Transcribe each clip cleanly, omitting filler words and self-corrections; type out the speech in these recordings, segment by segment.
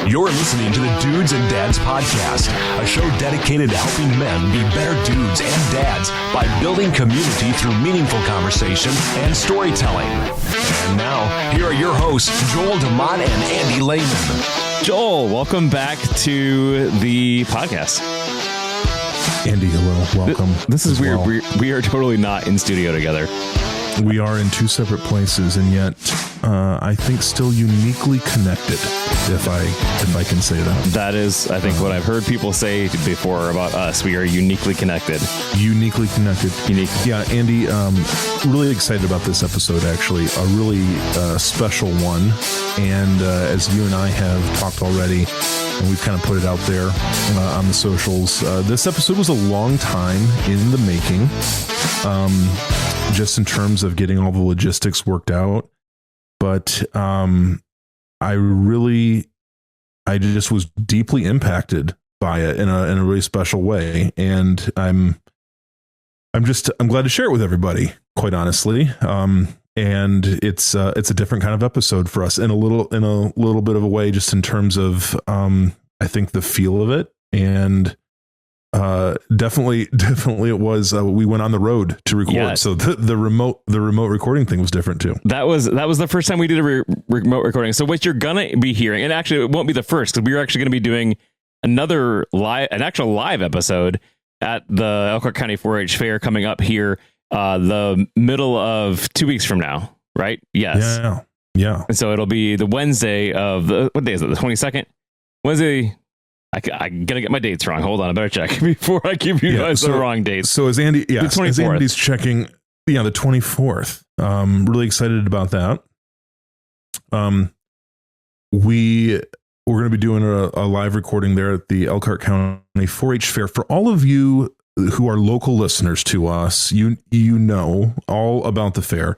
You're listening to the Dudes and Dads Podcast, a show dedicated to helping men be better dudes and dads by building community through meaningful conversation and storytelling. And now, here are your hosts, Joel DeMont and Andy Lehman. Joel, welcome back to the podcast. Andy, hello. Welcome. This is weird. Well. We are totally not in studio together. We are in two separate places, and yet I think still uniquely connected, if I can say that. That is, I think, what I've heard people say before about us. We are uniquely connected. Uniquely connected. Unique. Yeah, Andy, really excited about this episode, actually. A really special one. And as you and I have talked already, and we've kind of put it out there on the socials, this episode was a long time in the making. Just in terms of getting all the logistics worked out. But I just was deeply impacted by it in a really special way. And I'm glad to share it with everybody, quite honestly. And it's a different kind of episode for us in a little bit of a way, just in terms of I think the feel of it. And definitely it was, we went on the road to record. Yeah. So the remote recording thing was different too. That was the first time we did a remote recording. So what you're going to be hearing, and actually it won't be the first, because we're actually going to be doing an actual live episode at the Elkhart County 4-H Fair coming up here, the middle of 2 weeks from now, right? Yes. Yeah. And so it'll be the Wednesday of what day is it? The 22nd? Wednesday. I gotta get my dates wrong. Hold on, I better check before I give you guys the wrong dates. So as Andy, the 24th. As Andy's checking, the 24th. Really excited about that. We're going to be doing a live recording there at the Elkhart County 4-H Fair. For all of you who are local listeners to us, you know all about the fair.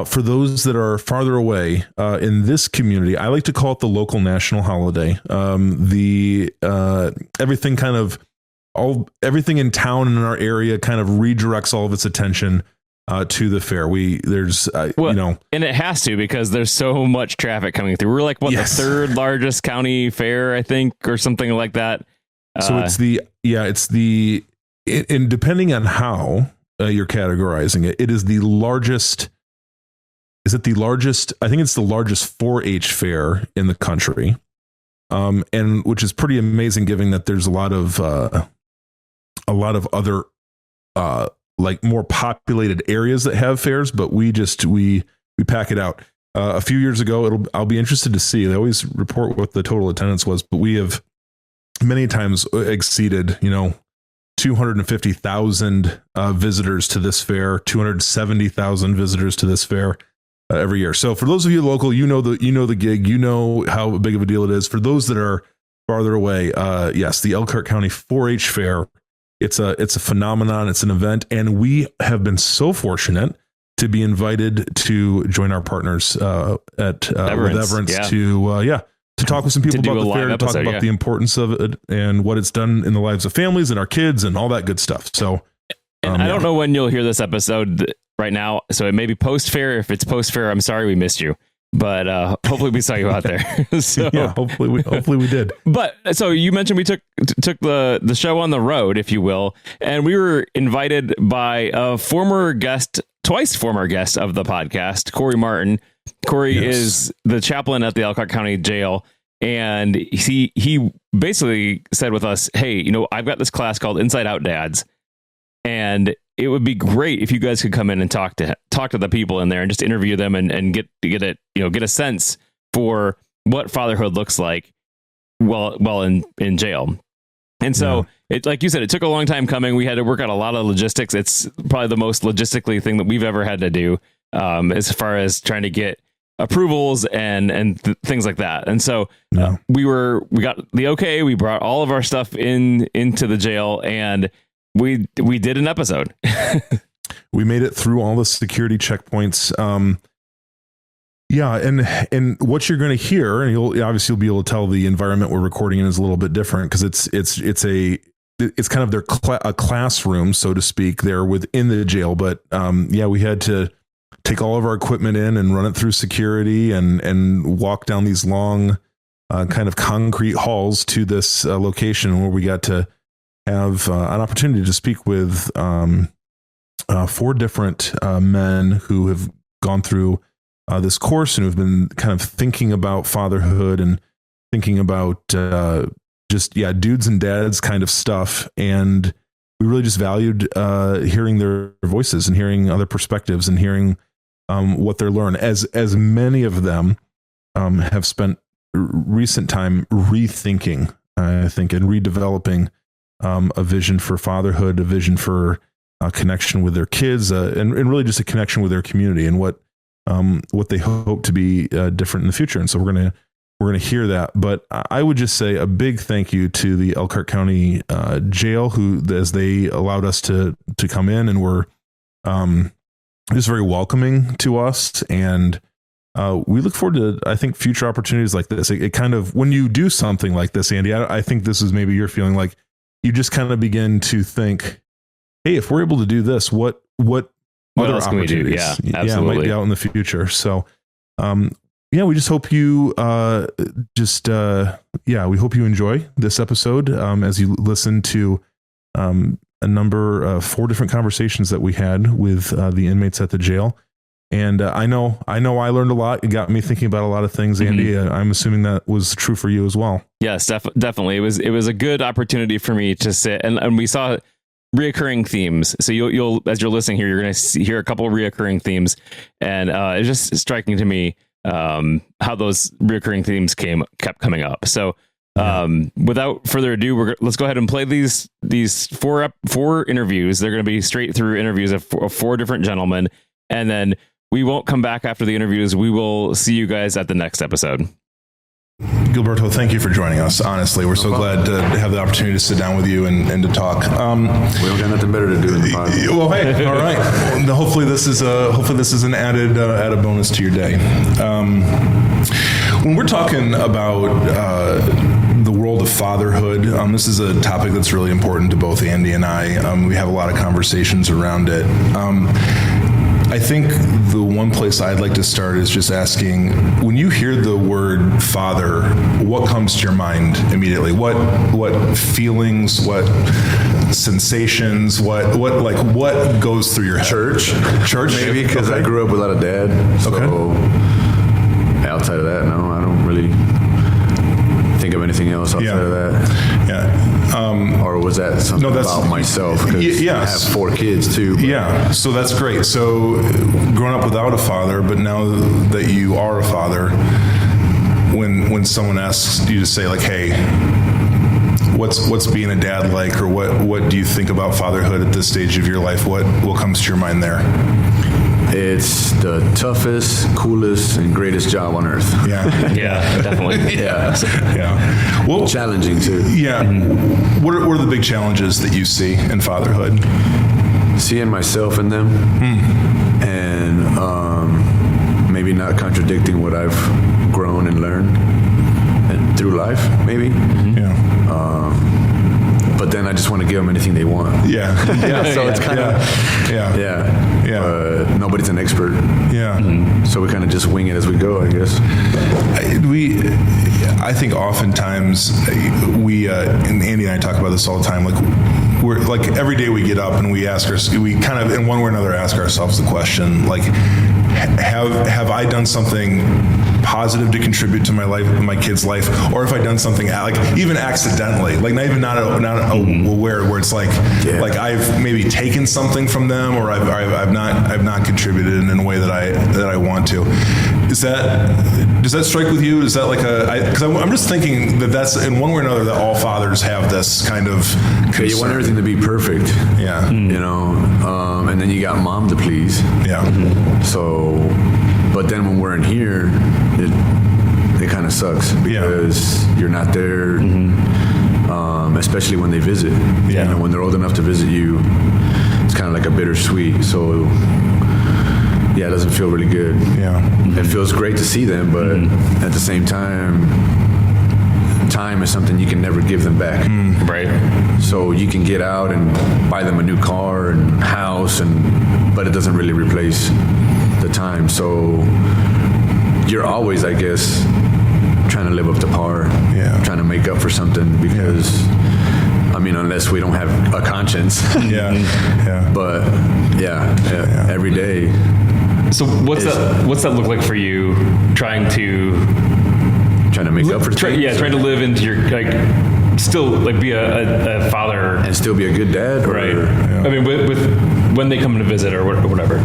For those that are farther away in this community, I like to call it the local national holiday. Everything in town and in our area kind of redirects all of its attention to the fair. And it has to, because there's so much traffic coming through. We're like the third largest county fair, I think, or something like that. So and depending on how you're categorizing it, it is the largest. Is it the largest? I think it's the largest 4-H fair in the country, and which is pretty amazing, given that there's a lot of other like more populated areas that have fairs, but we pack it out. A few years ago, I'll be interested to see. They always report what the total attendance was, but we have many times exceeded 250,000 visitors to this fair, 270,000 visitors to this fair. Every year. So for those of you local, you know the gig, you know how big of a deal it is. For those that are farther away, yes, the Elkhart County 4-H Fair, it's a phenomenon. It's an event, and we have been so fortunate to be invited to join our partners at Everence to talk with some people about the fair, to talk about the importance of it and what it's done in the lives of families and our kids and all that good stuff. So, I don't know when you'll hear this episode right now, so it may be post-fair. If it's post-fair, I'm sorry we missed you, but hopefully we saw you out there. So yeah, hopefully we did. But so you mentioned we took the show on the road, if you will, and we were invited by a twice former guest of the podcast, Corey Martin. Corey is the chaplain at the Elkhart County Jail, and he basically said with us, "Hey, I've got this class called Inside Out Dads, and it would be great if you guys could come in and talk to the people in there and just interview them and get a sense for what fatherhood looks like while in jail." And so it, like you said, it took a long time coming. We had to work out a lot of logistics. It's probably the most logistically thing that we've ever had to do, as far as trying to get approvals and things like that. And so we got the okay. We brought all of our stuff into the jail, and we did an episode. We made it through all the security checkpoints. And what you're going to hear, and you'll be able to tell the environment we're recording in is a little bit different, because it's kind of a classroom, so to speak, there within the jail. But we had to take all of our equipment in and run it through security and walk down these long kind of concrete halls to this location where we got to have an opportunity to speak with 4 different men who have gone through this course and who've been kind of thinking about fatherhood and thinking about dudes and dads kind of stuff. And we really just valued hearing their voices and hearing other perspectives and hearing what they're learned, as many of them have spent recent time rethinking, I think, and redeveloping a vision for fatherhood, a vision for connection with their kids, and really just a connection with their community and what they hope to be different in the future. And so we're gonna hear that. But I would just say a big thank you to the Elkhart County Jail, who, as they allowed us to come in and were just very welcoming to us. And we look forward to, I think, future opportunities like this. It kind of, when you do something like this, Andy, I think this is maybe you're feeling like you just kind of begin to think, hey, if we're able to do this, what other else can we do? opportunities Yeah, absolutely. might be out in the future. So, we just hope you we hope you enjoy this episode as you listen to a number of 4 different conversations that we had with the inmates at the jail. And I know I learned a lot. It got me thinking about a lot of things, Andy. Mm-hmm. I'm assuming that was true for you as well. Yes, definitely. It was a good opportunity for me to sit and we saw reoccurring themes. So you'll as you're listening here, you're going to hear a couple of reoccurring themes, and it's just striking to me how those reoccurring themes kept coming up. So without further ado, let's go ahead and play these 4 interviews. They're going to be straight through interviews of 4 different gentlemen, and then we won't come back after the interviews. We will see you guys at the next episode. Gilberto, thank you for joining us. Honestly, we're so glad to have the opportunity to sit down with you and to talk. We don't got nothing better to do in the podcast. Well, hey, all right. Well, hopefully this is an added bonus to your day. When we're talking about the world of fatherhood, this is a topic that's really important to both Andy and I. We have a lot of conversations around it. I think the one place I'd like to start is just asking, when you hear the word father, what comes to your mind immediately? What feelings, what sensations, what goes through your head? Church maybe, because okay. I grew up without a dad. So outside of that, no, I don't really think of anything else outside of that. Yeah. Or was that something about myself? Because I have 4 kids too. Yeah, so that's great. So growing up without a father, but now that you are a father, when someone asks you to say like, hey, what's being a dad like, or what do you think about fatherhood at this stage of your life? What comes to your mind there? It's the toughest, coolest, and greatest job on earth. Yeah. Yeah, definitely. Yeah. Yeah. Well, challenging too. Yeah. Mm-hmm. What are the big challenges that you see in fatherhood? Seeing myself in them, and maybe not contradicting what I've grown and learned through life, maybe. Mm-hmm. Yeah. But then I just want to give them anything they want. Yeah. So it's kind of, nobody's an expert. Yeah. Mm-hmm. So we kind of just wing it as we go, I guess. I think oftentimes and Andy and I talk about this all the time, like we're like every day we get up and we kind of in one way or another ask ourselves the question, like, have I done something positive to contribute to my life, my kid's life, or if I done something like even accidentally, like not aware, where it's like I've maybe taken something from them, or I've not contributed in a way that I want to. Does that strike with you? Is that like because I'm just thinking that's in one way or another that all fathers have this kind of concern. You want everything to be perfect. Yeah. You know, and then you got mom to please. Yeah. So, but then when we're in here, it kind of sucks because you're not there, especially when they visit. Yeah. You know, when they're old enough to visit you, it's kind of like a bittersweet. So, yeah, it doesn't feel really good. Yeah. It feels great to see them, but at the same time is something you can never give them back. Right. So you can get out and buy them a new car and house, but it doesn't really replace the time. So you're always, I guess, trying to live up to par, trying to make up for something because, I mean, unless we don't have a conscience. But every day. So what's that look like for you? Trying to make up for things? Trying to live into your, like, still like be a father and still be a good dad, right? I mean, with when they come to visit or whatever.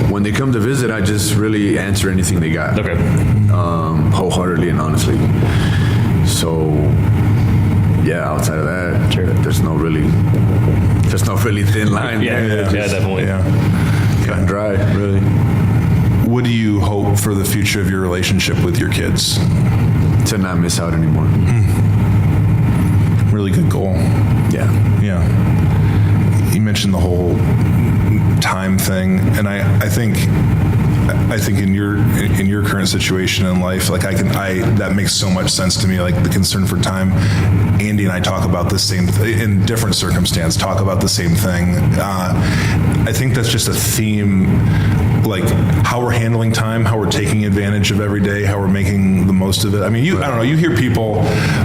When they come to visit, I just really answer anything they got. Okay. Wholeheartedly and honestly. So, outside of that, there's no really thin line. Definitely. Cut and dry, really. What do you hope for the future of your relationship with your kids? To not miss out anymore. Really good goal. Yeah. You mentioned the whole time thing, and I think in your current situation in life, like that makes so much sense to me. Like the concern for time. Andy and I talk about the same in different circumstances. Talk about the same thing. I think that's just a theme. Like how we're handling time, how we're taking advantage of every day, how we're making the most of it. I mean, I don't know, you hear people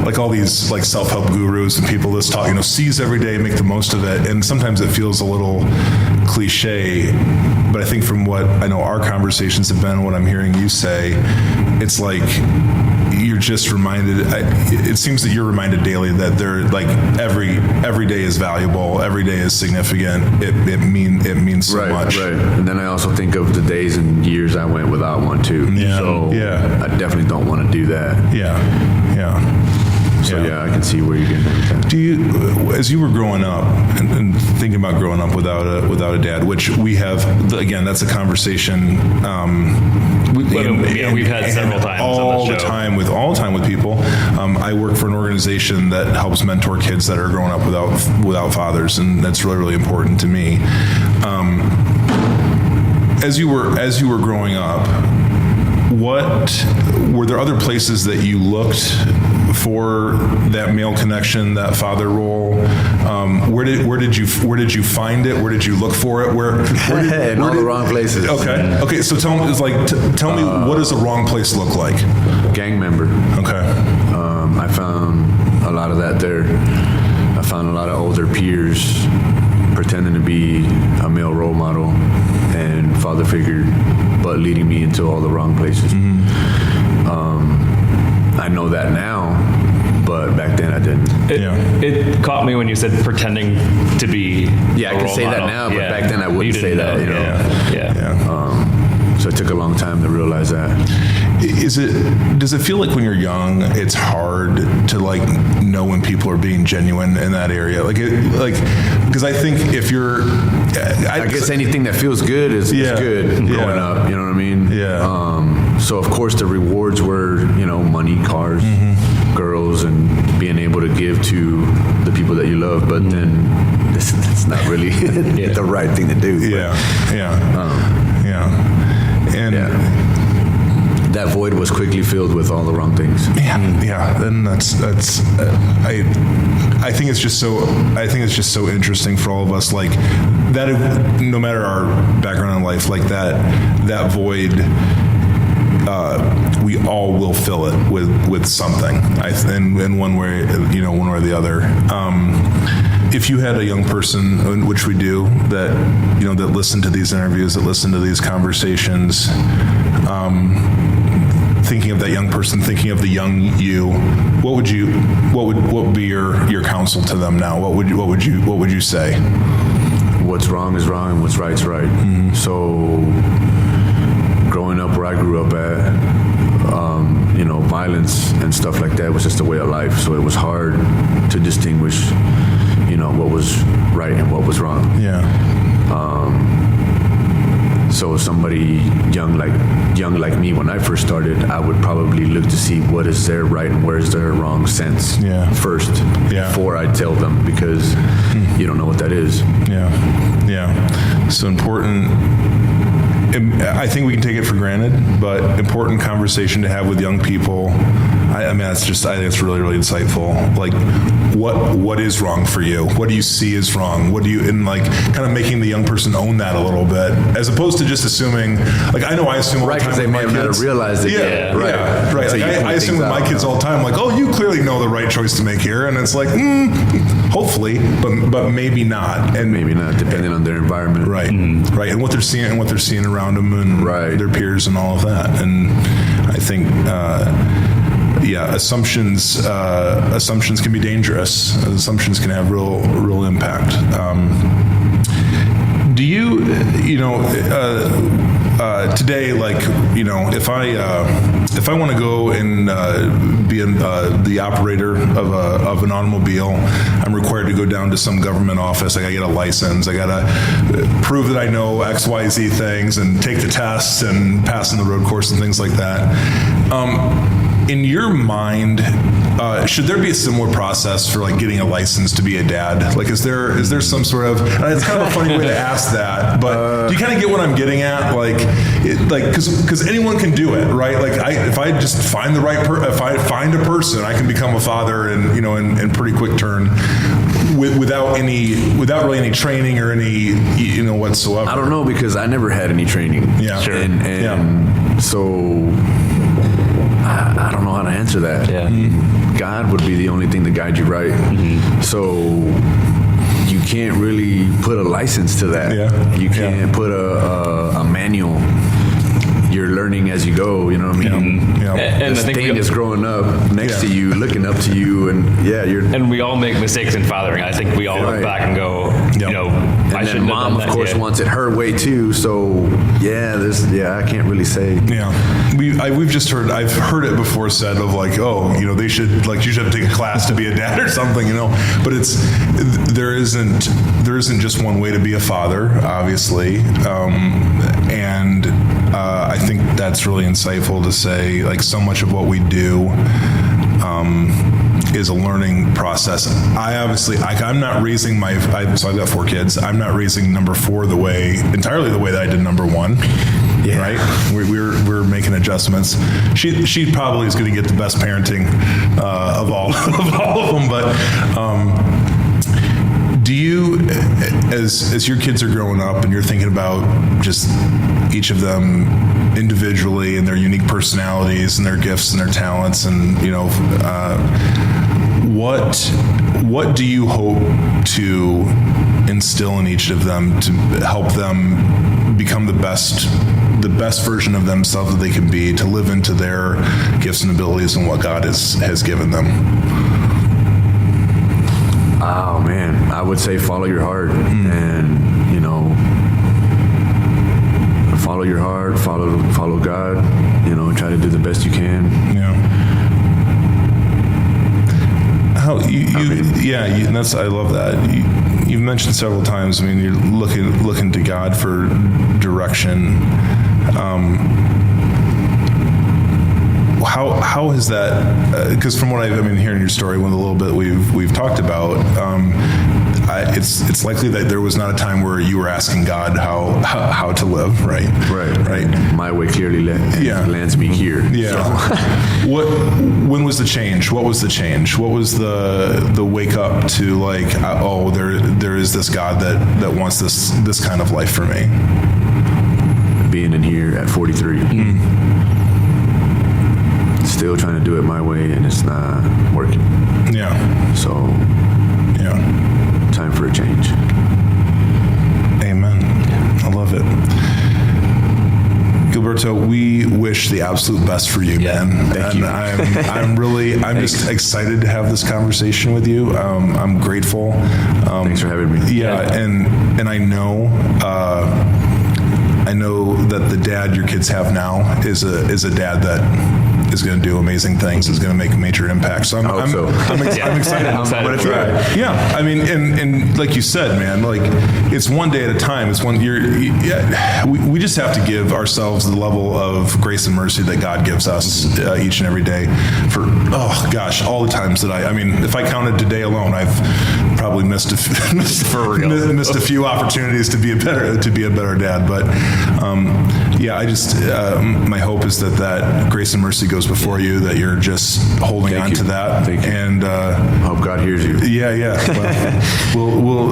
like all these like self-help gurus and people that talk, seize every day, make the most of it. And sometimes it feels a little cliche, but I think from what I know our conversations have been, what I'm hearing you say, it's like you're just reminded, it seems that you're reminded daily that they're like every day is valuable, every day is significant. It means so much. Right. And then I also think of the days and years I went without one too. I definitely don't want to do that. So I can see where you're getting at. Do you, as you were growing up and thinking about growing up without a dad, which we have, again, that's a conversation. We've had several times all the time with people. I work for an organization that helps mentor kids that are growing up without fathers, and that's really, really important to me. As you were growing up, what were there other places that you looked for that male connection, that father role? Where did you find it? Where did you look for it? In all the wrong places. Okay. So tell me, what does a wrong place look like? Gang member. Okay. I found a lot of that there. I found a lot of older peers pretending to be a male role model and father figure, but leading me into all the wrong places. I know that now, but back then I didn't. It caught me when you said pretending to be. I can say that now, but back then I wouldn't say that. So it took a long time to realize that. Does it feel like when you're young, it's hard to like know when people are being genuine in that area? Because I think if you're, I guess anything that feels good is good growing up. You know what I mean? So of course the rewards were, money, cars, girls, and being able to give to the people that you love. But then it's not really the right thing to do. That void was quickly filled with all the wrong things. Then that's I think it's just so interesting for all of us, like that, no matter our background in life, like that void, we all will fill it with something, in one way, one way or the other. If you had a young person, which we do, that that listen to these interviews, that listen to these conversations, thinking of that young person, thinking of the young you, what would be your counsel to them now? What would you say? What's wrong is wrong, and what's right is right. So, growing up where I grew up at, violence and stuff like that was just a way of life. So it was hard to distinguish, what was right and what was wrong. So somebody young like me, when I first started, I would probably look to see what is their right and where is their wrong sense first before I tell them, because you don't know what that is. So important. I think we can take it for granted, but important conversation to have with young people I mean, I think it's really, really insightful. Like, what is wrong for you? What do you see is wrong? What do you, and like kind of making the young person own that a little bit, as opposed to just assuming, like, I know I assume all the time because they may have not realized it. Yeah, right. Yeah, right. So like I assume with my kids all the time, like, oh, you clearly know the right choice to make here. And it's like, hopefully, but maybe not. And maybe not, depending on their environment. Right. Right. And what they're seeing around them and their peers and all of that. And I think, assumptions can be dangerous. Assumptions can have real impact. Do you today, like, if I want to go and be the operator of an automobile, I'm required to go down to some government office. I got to get a license. I got to prove that I know XYZ things and take the tests and pass in the road course and things like that. In your mind, should there be a similar process for like getting a license to be a dad? Like, is there some sort of? And it's kind of a funny way to ask that, but do you kind of get what I'm getting at? Like, because anyone can do it, right? Like, if I just find if I find a person, I can become a father in pretty quick turn. Without really any training or any whatsoever. I don't know, because I never had any training. Yeah, sure. And so I don't know how to answer that. Yeah. God would be the only thing to guide you right. So you can't really put a license to that. Yeah. You can't put a manual. You're learning as you go, you know what I mean? And this thing is growing up next to you, looking up to you, and and we all make mistakes in fathering. I think we all look back and go, and I then mom, of course, wants it her way too. So I can't really say. Yeah, I've heard it before said of like, you should have to take a class to be a dad or something, but there isn't just one way to be a father, obviously, and I think that's really insightful to say, like, so much of what we do is a learning process. I'm not raising so I've got 4 kids. I'm not raising number 4 entirely the way that I did number 1. Yeah. Right? We're making adjustments. She probably is going to get the best parenting of all of them, but do you, as your kids are growing up and you're thinking about just each of them individually and their unique personalities and their gifts and their talents, and what do you hope to instill in each of them to help them become the best version of themselves that they can be, to live into their gifts and abilities and what God has given them? Oh man, I would say follow your heart, and follow your heart, follow God, try to do the best you can. Yeah. I love that. You've mentioned several times, you're looking to God for direction. How is that? Because from what I've been hearing your story, with a little bit we've talked about, it's likely that there was not a time where you were asking God how to live, right? Right. My way clearly lands me here. Yeah. So. When was the change? What was the change? What was the wake up to, like, there is this God that wants this kind of life for me? Being in here at 43. Still trying to do it my way, and it's not working. Yeah. So, time for a change. Amen. I love it. Gilberto, we wish the absolute best for you, man. Thank you. I'm just excited to have this conversation with you. I'm grateful. Thanks for having me. Yeah, and I know that the dad your kids have now is a dad that is going to do amazing things, is going to make a major impact. So I'm excited. Yeah. And like you said, man, like, it's one day at a time. It's we just have to give ourselves the level of grace and mercy that God gives us each and every day for, all the times that if I counted today alone, I've probably missed a few opportunities to be a better dad. But I just, my hope is that grace and mercy goes goes before you, that you're just holding on to that. Thank you. And hope God hears you. Yeah. Well,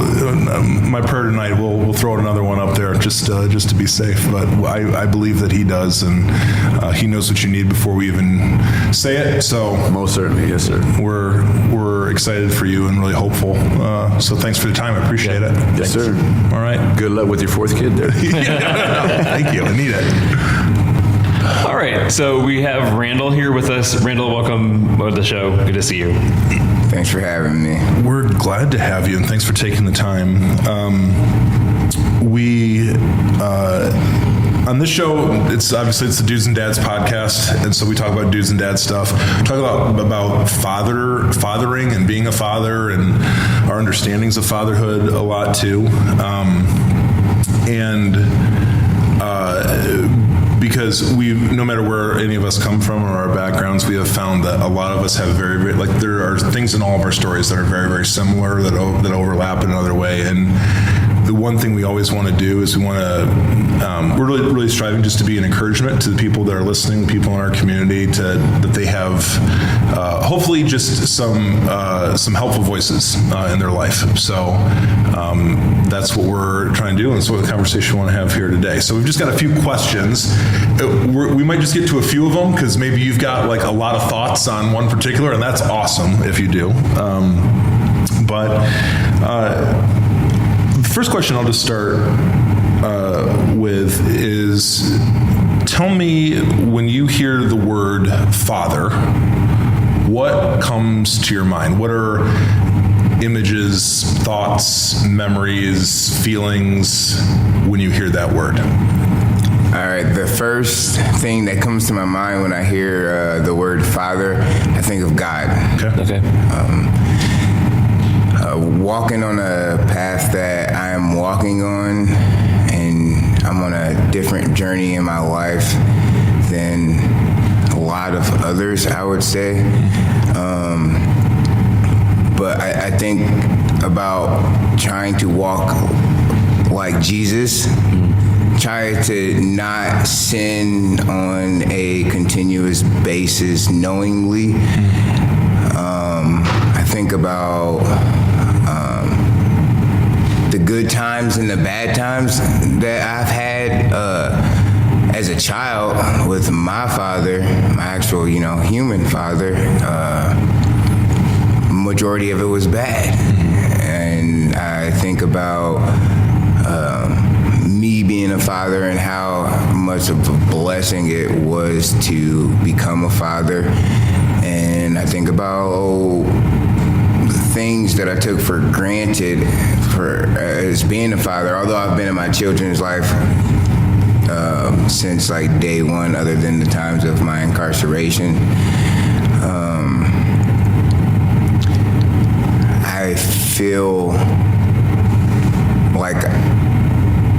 my prayer tonight, we'll throw another one up there just to be safe. But I believe that He does, and He knows what you need before we even say it. So most certainly, yes, sir. We're excited for you and really hopeful. So thanks for the time. I appreciate it. Yes, sir. All right. Good luck with your fourth kid there. Thank you. I need it. All right. So we have Randall here with us. Randall, welcome to the show. Good to see you. Thanks for having me. We're glad to have you, and thanks for taking the time. On this show, it's the Dudes and Dads podcast, and so we talk about dudes and dads stuff. We talk about fathering and being a father, and our understandings of fatherhood a lot too. Because no matter where any of us come from or our backgrounds, we have found that a lot of us have very, very, like, there are things in all of our stories that are very, very similar, that overlap in another way. And the one thing we always want to do is we're really striving just to be an encouragement to the people that are listening, the people in our community, that they have hopefully just some helpful voices in their life. So that's what we're trying to do, and that's what the conversation we want to have here today. So we've just got a few questions. We might just get to a few of them, because maybe you've got like a lot of thoughts on one particular, and that's awesome if you do. The first question I'll just start with is, tell me, when you hear the word father, what comes to your mind? What are images, thoughts, memories, feelings when you hear that word? All right, the first thing that comes to my mind when I hear the word father, I think of God. Okay. Walking on a path that I am walking on, and I'm on a different journey in my life than a lot of others, I would say. But I think about trying to walk like Jesus, try to not sin on a continuous basis knowingly. I think about the good times and the bad times that I've had as a child with my father, my actual, human father. Majority of it was bad. And I think about me being a father and how much of a blessing it was to become a father. And I think about things that I took for granted as being a father, although I've been in my children's life since like day one, other than the times of my incarceration. I feel like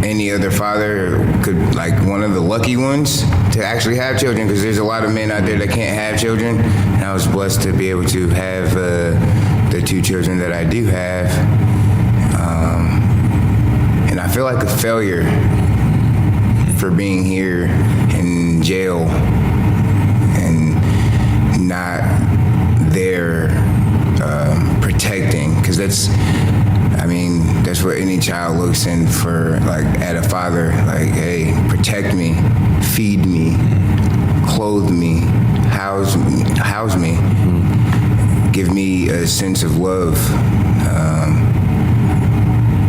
any other father could, like one of the lucky ones to actually have children, because there's a lot of men out there that can't have children, and I was blessed to be able to have the two children that I do have. And I feel like a failure for being here in jail and not there protecting, because that's what any child looks in for, like, at a father, like, hey, protect me, feed me, clothe me, house me, give me a sense of love,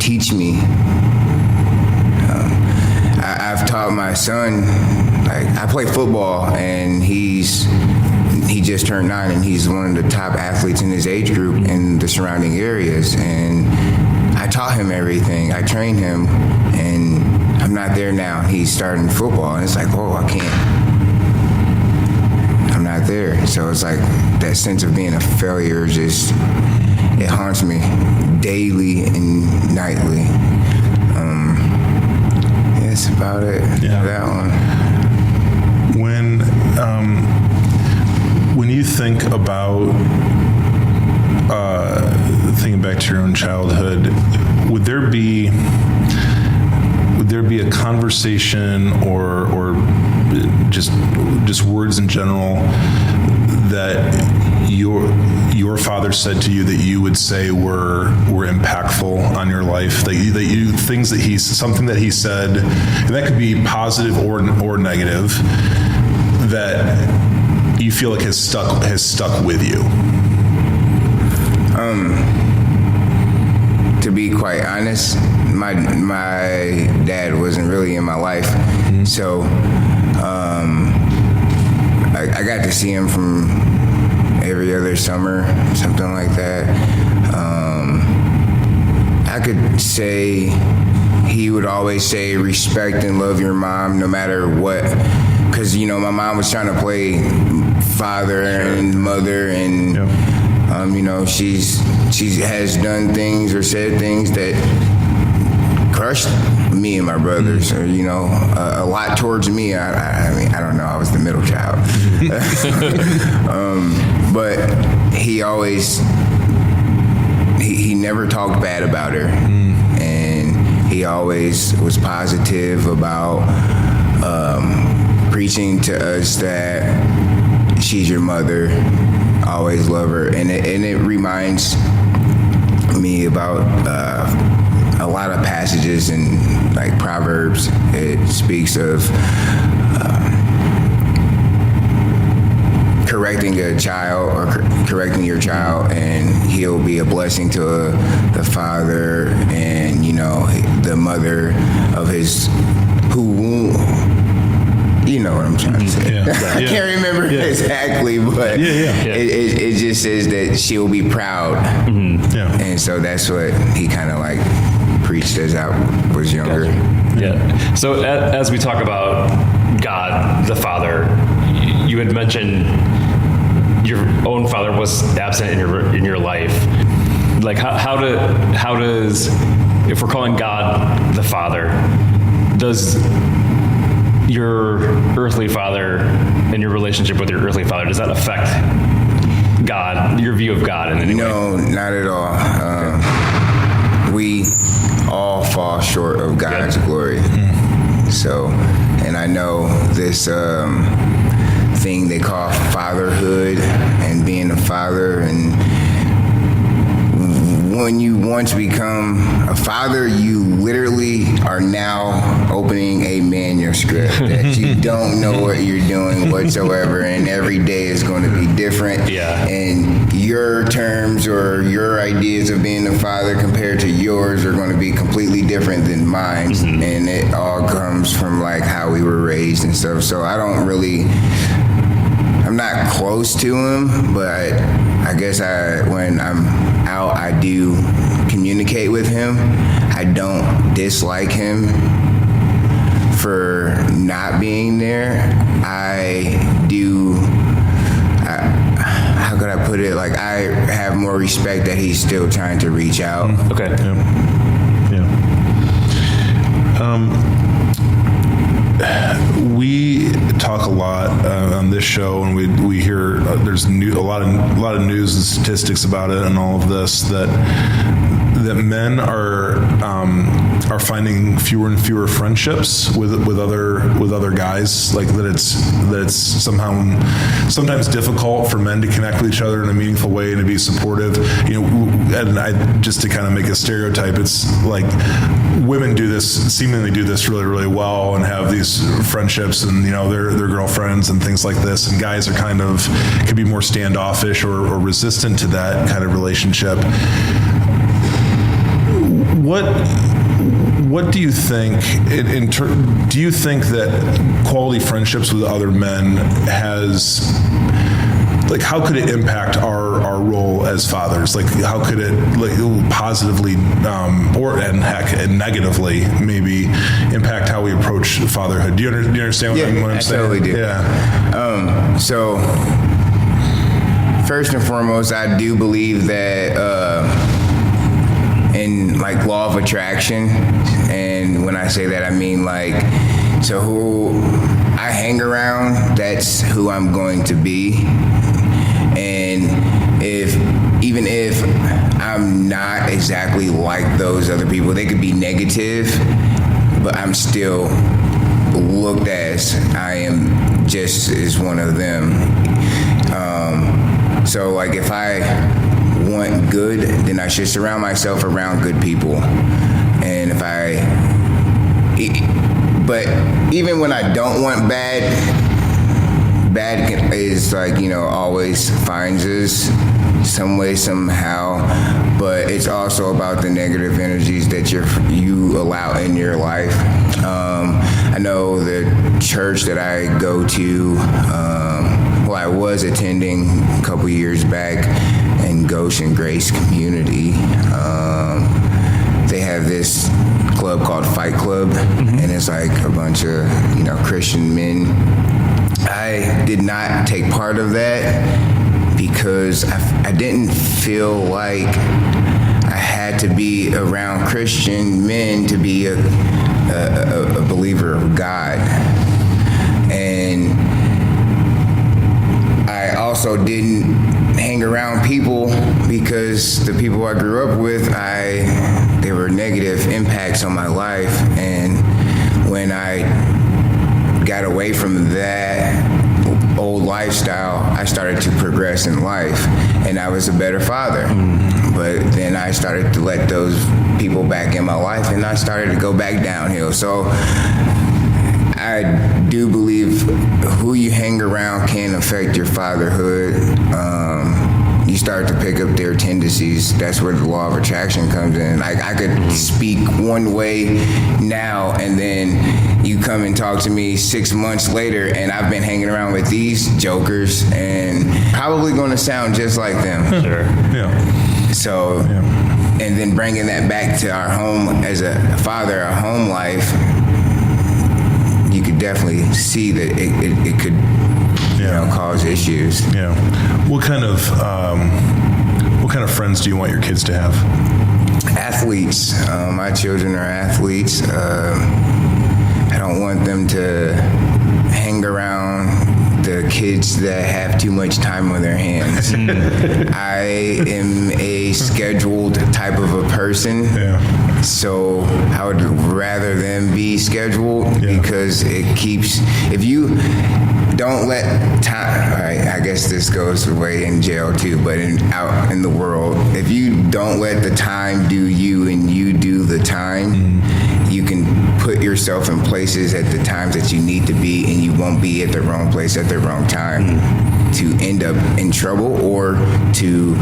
teach me. I've taught my son, like, I play football, and he just turned 9, and he's one of the top athletes in his age group in the surrounding areas. And I taught him everything. I trained him, and I'm not there now. He's starting football, and it's like, oh, I'm not there. So it's like that sense of being a failure it haunts me daily and nightly. That's about it. Yeah. That one. When you think about thinking back to your own childhood, would there be a conversation or just words in general that your father said to you that you would say were impactful on your life, that you things that something that he said, and that could be positive or negative, that you feel like has stuck with you? To be quite honest, my dad wasn't really in my life, so I got to see him from every other summer, something like that. I could say he would always say respect and love your mom no matter what, because my mom was trying to play father and mother, and she has done things or said things that crushed me and my brothers, or a lot towards me. I mean, I don't know, I was the middle child. But he always he never talked bad about her, and he always was positive about preaching to us that she's your mother, always love her, and it reminds me about a lot of passages in like Proverbs. It speaks of correcting a child or correcting your child, and he'll be a blessing to the father and the mother of his you know what I'm trying to say. I can't remember exactly, but it just says that she'll be proud. And so that's what he kind of like preached as I was younger. Yeah. So as we talk about God, the Father, you had mentioned your own father was absent in your life. Like how does, if we're calling God the Father, does your earthly father and your relationship with your earthly father, does that affect God, your view of God in any way? No, not at all. We all fall short of God's glory. So, and I know this thing they call fatherhood and being a father, and when you once become a father, you literally are now opening a manuscript that you don't know what you're doing whatsoever, and every day is going to be different. Yeah. And your terms or your ideas of being a father compared to yours are going to be completely different than mine. And it all comes from like how we were raised and stuff. So I'm not close to him, but I guess when I'm out, I do communicate with him. I don't dislike him for not being there. How could I put it? Like, I have more respect that he's still trying to reach out. Okay. We talk a lot on this show, and we hear there's a lot of news and statistics about it, and all of this that men are finding fewer and fewer friendships with other guys. Like that it's sometimes difficult for men to connect with each other in a meaningful way and to be supportive. And I just to kind of make a stereotype, it's like women seemingly do this really, really well and have these friendships and their girlfriends and things like this, and guys are could be more standoffish or resistant to that kind of relationship. What do you think? Do you think that quality friendships with other men how could it impact our role as fathers? Like, how could it positively and negatively maybe impact how we approach fatherhood? Do you understand what I'm saying? I totally do. Yeah. So first and foremost, I do believe that in like law of attraction, and when I say that, I mean so who I hang around, that's who I'm going to be. And even if I'm not exactly like those other people, they could be negative, but I'm still looked as I am just as one of them. So like if I want good, then I should surround myself around good people. And but even when I don't want bad is like, always finds us some way, somehow. But it's also about the negative energies that you allow in your life. I know the church that I go to, I was attending a couple years back in Goshen Grace Community. They have this club called Fight Club, and it's like a bunch of Christian men. I did not take part of that because I didn't feel like I had to be around Christian men to be a believer of God. And I also didn't hang around people because the people I grew up with, they were negative impacts on my life. And when I got away from that old lifestyle, I started to progress in life, and I was a better father. But then I started to let those people back in my life, and I started to go back downhill. So I do believe who you hang around can affect your fatherhood. You start to pick up their tendencies. That's where the law of attraction comes in. I could speak one way now, and then you come and talk to me 6 months later, and I've been hanging around with these jokers, and probably going to sound just like them. Sure. Yeah. So, and then bringing that back to our home as a father, our home life, you could definitely see that it could cause issues. Yeah. What kind of friends do you want your kids to have? Athletes. My children are athletes. I don't want them to hang around the kids that have too much time on their hands. I am a scheduled type of a person. Yeah. So I would rather them be scheduled because it keeps, if you don't let time, I guess this goes away in jail too, but out in the world, if you don't let the time do you and you do the time, you can put yourself in places at the times that you need to be, and you won't be at the wrong place at the wrong time to end up in trouble or to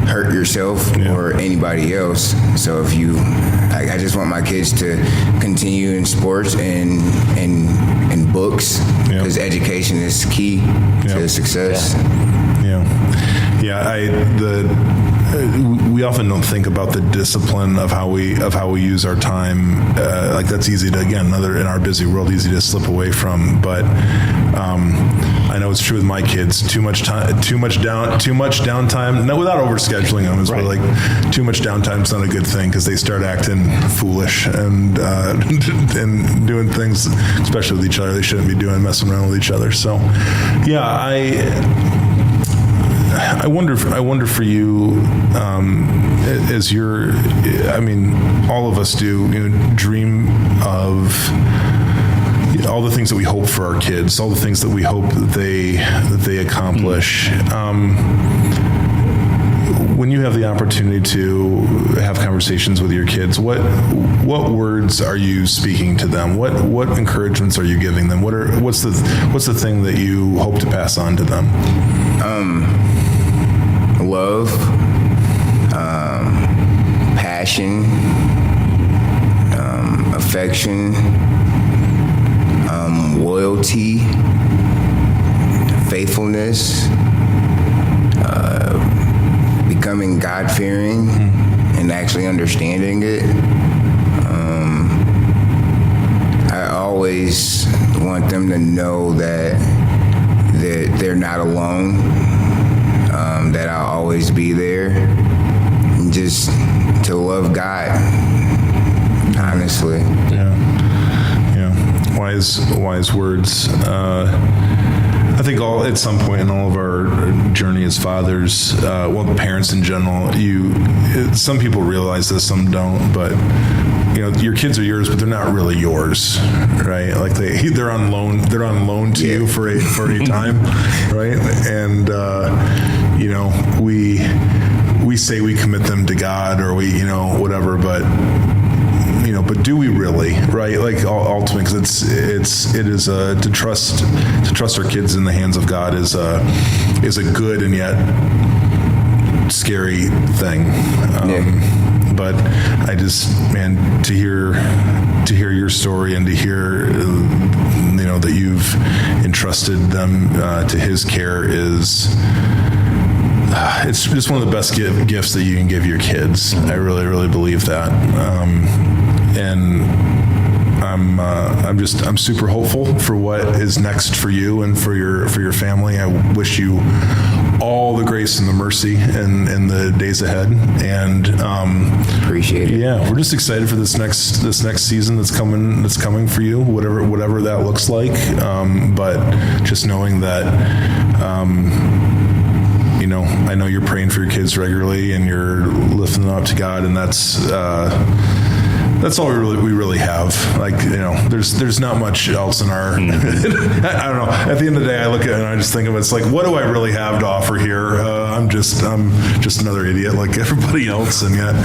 hurt yourself or anybody else. So if you, I just want my kids to continue in sports and books, because education is key to success. We often don't think about the discipline of how we use our time. Like that's easy to, again, in our busy world, easy to slip away from. But I know it's true with my kids. Too much downtime. No, without overscheduling them, is like too much downtime is not a good thing, because they start acting foolish and doing things, especially with each other, they shouldn't be doing, messing around with each other. So, I wonder for you, as you're, all of us do, dream of all the things that we hope for our kids, all the things that we hope that they accomplish. When you have the opportunity to have conversations with your kids, what words are you speaking to them? What encouragements are you giving them? What's the thing that you hope to pass on to them? Love, passion, affection, loyalty, faithfulness, becoming God-fearing and actually understanding it. I always want them to know that they're not alone, that I'll always be there, and just to love God, honestly. Yeah. Wise words. I think at some point in all of our journey as fathers, parents in general, some people realize this, some don't, but your kids are yours, but they're not really yours, right? Like they're on loan to you for a time, right? And we say we commit them to God, or we whatever, but do we really, right? Like ultimately, because it is to trust our kids in the hands of God is a good and yet scary thing. But I just, man, to hear your story and to hear that you've entrusted them to His care is. It's just one of the best gifts that you can give your kids. I really, really believe that. And I'm super hopeful for what is next for you and for your family. I wish you all the grace and the mercy in the days ahead. And appreciate it. Yeah, we're just excited for this next season that's coming for you, whatever that looks like. But just knowing that. I know you're praying for your kids regularly and you're lifting them up to God, and that's all we really have. Like, there's not much else in our. I don't know. At the end of the day, I look at it and I just think of it's like, what do I really have to offer here? I'm just another idiot like everybody else, and yet.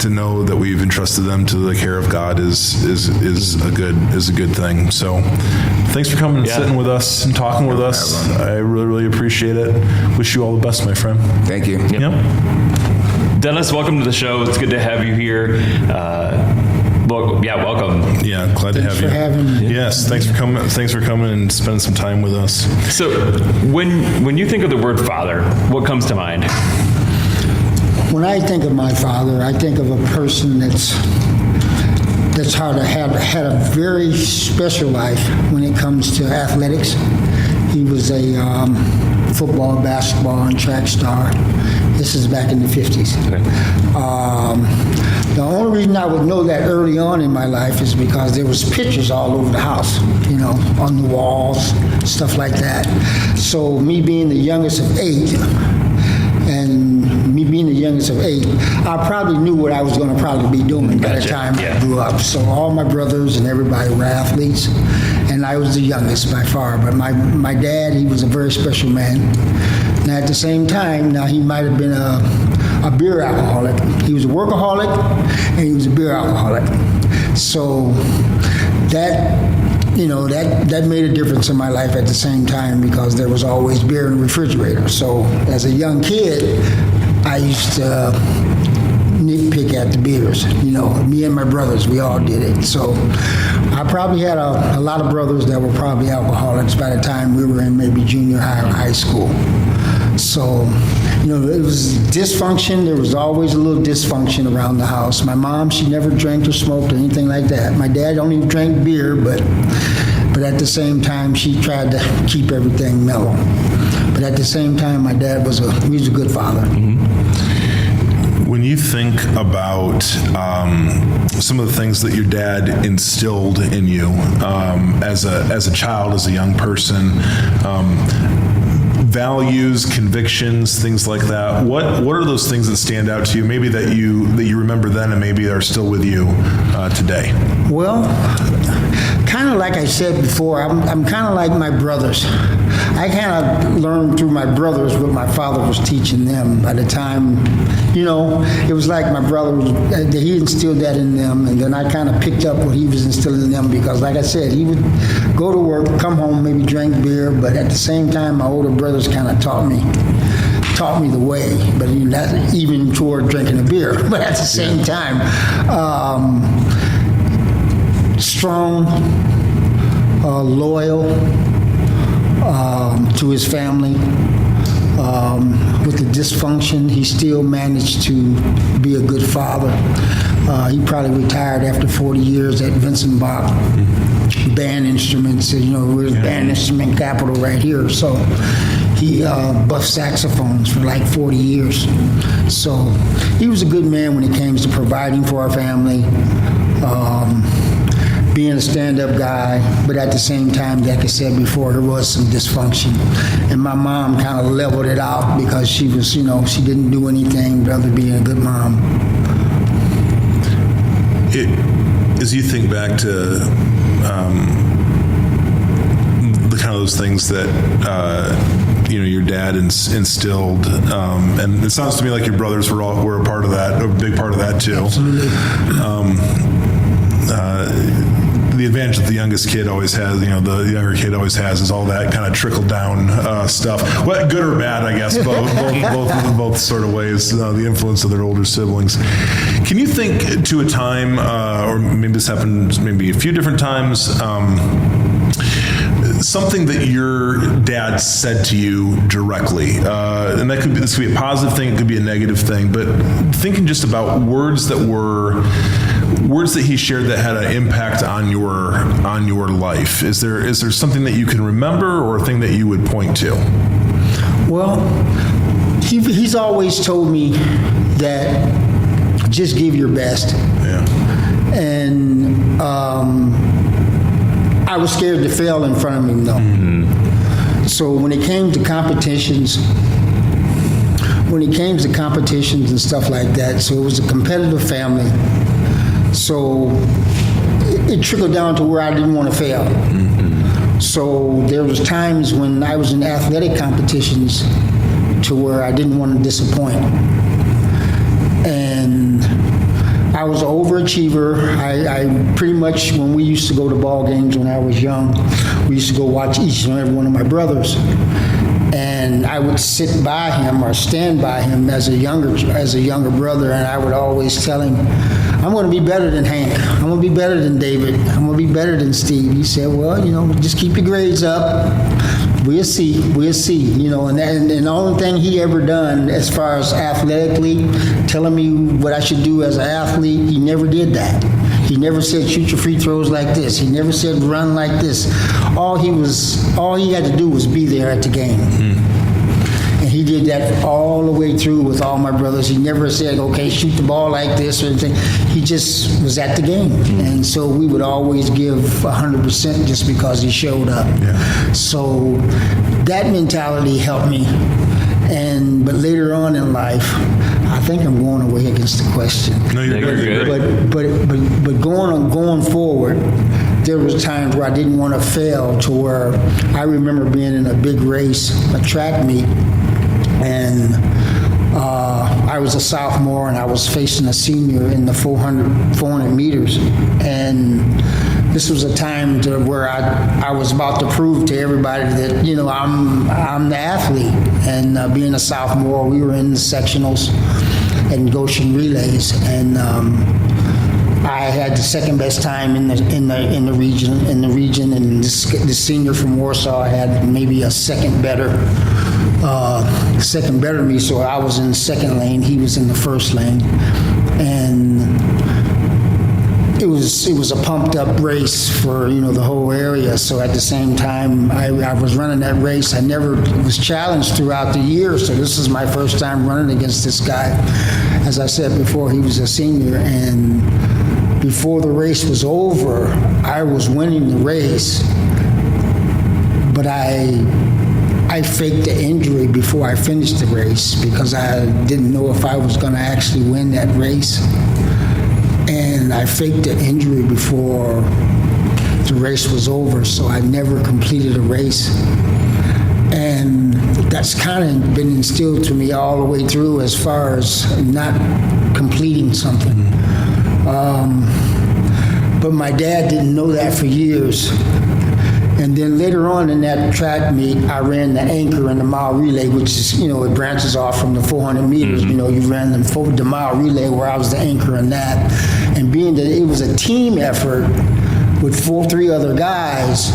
To know that we've entrusted them to the care of God is a good thing. So, thanks for coming and sitting with us and talking with us. I really, really appreciate it. Wish you all the best, my friend. Thank you. Yep. Dennis, welcome to the show. It's good to have you here. Welcome. Yeah, glad to have you. Thanks for having me. Yes, thanks for coming. Thanks for coming and spending some time with us. So, when you think of the word father, what comes to mind? When I think of my father, I think of a person that's had a very special life when it comes to athletics. He was a football, basketball, and track star. This is back in the 50s. Okay. The only reason I would know that early on in my life is because there was pictures all over the house, on the walls, stuff like that. So me being the youngest of 8, I probably knew what I was going to probably be doing by the time I grew up. So all my brothers and everybody were athletes, and I was the youngest by far. But my dad, he was a very special man. And at the same time, now he might have been a beer alcoholic. He was a workaholic, and he was a beer alcoholic. So that made a difference in my life at the same time, because there was always beer in the refrigerator. So as a young kid, I used to nitpick at the beers. Me and my brothers, we all did it. So I probably had a lot of brothers that were probably alcoholics by the time we were in maybe junior high or high school. So, it was dysfunction. There was always a little dysfunction around the house. My mom, she never drank or smoked or anything like that. My dad only drank beer, but at the same time, she tried to keep everything mellow. But at the same time, my dad was a good father. Mm-hmm. When you think about some of the things that your dad instilled in you as a child, as a young person, values, convictions, things like that, what are those things that stand out to you? Maybe that you remember then, and maybe are still with you today. Well, kind of like I said before, I'm kind of like my brothers. I kind of learned through my brothers what my father was teaching them. By the time, it was like my brother, he instilled that in them, and then I kind of picked up what he was instilling in them, because like I said, he would go to work, come home, maybe drink beer, but at the same time, my older brothers kind of taught me the way, but not even toward drinking a beer, but at the same time, strong, loyal to his family. With the dysfunction, he still managed to be a good father. He probably retired after 40 years at Vincent Bach Band Instruments. We're band instrument capital right here. So he buffed saxophones for like 40 years. So he was a good man when it came to providing for our family. being a stand-up guy, but at the same time, like I said before, there was some dysfunction. And my mom kind of leveled it out because she was, she didn't do anything rather being a good mom. As you think back to the kind of those things that your dad instilled, and it sounds to me like your brothers were a part of that, a big part of that too. Absolutely. The advantage that the youngest kid always has, the younger kid always has, is all that kind of trickle down stuff. What, good or bad, I guess, both sort of ways. The influence of their older siblings. Can you think to a time, or maybe this happened maybe a few different times, something that your dad said to you directly, and this could be a positive thing, it could be a negative thing, but thinking just about words that he shared that had an impact on your life. Is there something that you can remember, or a thing that you would point to? Well, he's always told me that just give your best. Yeah. And I was scared to fail in front of him, though. Mm-hmm. So when it came to competitions and stuff like that, so it was a competitive family. So it trickled down to where I didn't want to fail. Mm-hmm. So there was times when I was in athletic competitions to where I didn't want to disappoint. And I was an overachiever. I pretty much, when we used to go to ball games when I was young, we used to go watch each and every one of my brothers. And I would sit by him or stand by him as a younger brother, and I would always tell him, I'm going to be better than Hank. I'm going to be better than David. I'm going to be better than Steve. He said, well, just keep your grades up. We'll see. And the only thing he ever done as far as athletically, telling me what I should do as an athlete, he never did that. He never said shoot your free throws like this. He never said run like this. All he had to do was be there at the game. Mm-hmm. And he did that all the way through with all my brothers. He never said, okay, shoot the ball like this or anything. He just was at the game. Mm-hmm. And so we would always give 100% just because he showed up. Yeah. So that mentality helped me. But later on in life, I think I'm going away against the question. No, you're good. But going forward, there was times where I didn't want to fail, to where I remember being in a big race, a track meet, and I was a sophomore and I was facing a senior in the 400 meters. And this was a time where I was about to prove to everybody that, I'm the athlete. And being a sophomore, we were in the sectionals and Goshen relays. And I had the second best time in the region, and this senior from Warsaw had maybe a second better than me. So I was in the second lane, he was in the first lane, and it was a pumped up race for the whole area. So at the same time I was running that race, I never was challenged throughout the year. So this is my first time running against this guy. As I said before, he was a senior, and before the race was over, I was winning the race, but I faked the injury before I finished the race because I didn't know if I was going to actually win that race. And I faked the injury before the race was over, so I never completed a race. And that's kind of been instilled to me all the way through as far as not completing something. But my dad didn't know that for years. And then later on in that track meet, I ran the anchor in the mile relay, which is, it branches off from the 400 meters. Mm-hmm. You ran the mile relay where I was the anchor in that. And being that it was a team effort with 3 other guys,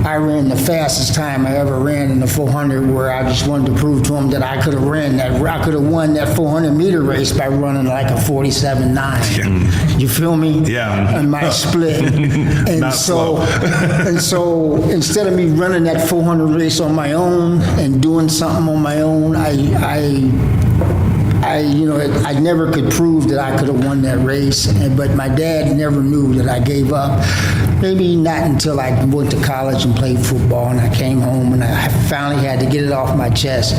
I ran the fastest time I ever ran in the 400, where I just wanted to prove to him that I could have won that 400 meter race by running like a 47.9. Yeah. You feel me? Yeah. And my split. And so instead of me running that 400 race on my own and doing something on my own, I I never could prove that I could have won that race, but my dad never knew that I gave up. Maybe not until I went to college and played football, and I came home and I finally had to get it off my chest.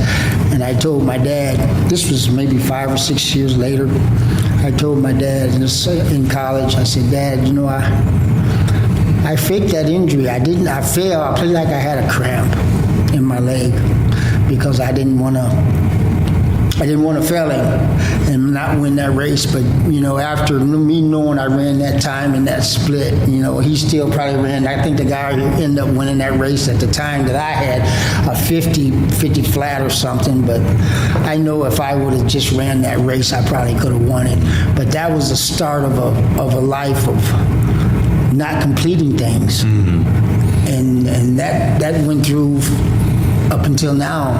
And I told my dad, this was maybe 5 or 6 years later, I told my dad in college, I said, Dad, I faked that injury. I failed. I played like I had a cramp in my leg because I didn't want to fail him and not win that race. But, after me knowing I ran that time in that split, he still probably ran. I think the guy who ended up winning that race at the time that I had a 50 flat or something. But I know if I would have just ran that race, I probably could have won it. But that was the start of a life of not completing things. Mm-hmm. And that went through up until now,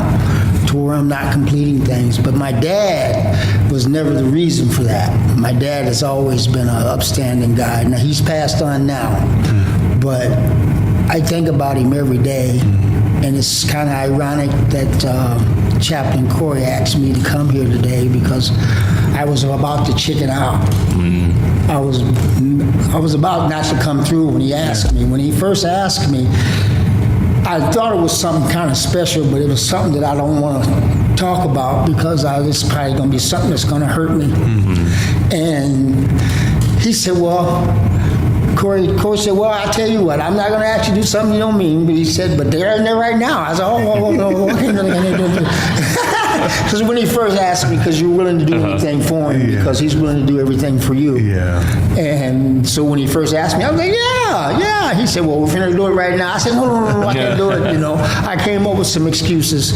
to where I'm not completing things. But my dad was never the reason for that. My dad has always been an upstanding guy. Now, he's passed on now, but I think about him every day, and it's kind of ironic that Chaplain Corey asked me to come here today because I was about to chicken out. I was about not to come through when he asked me. When he first asked me, I thought it was something kind of special, but it was something that I don't want to talk about because it's probably going to be something that's going to hurt me. Mm-hmm. And he said, well, Corey said, well, I tell you what, I'm not going to ask you to do something you don't mean. But he said, but they're in there right now. I said, because when he first asked me, because you're willing to do anything for him, because he's willing to do everything for you. Yeah. And so when he first asked me, I was like, yeah. He said, well, we're going to do it right now. I said, no, I can't do it. I came up with some excuses.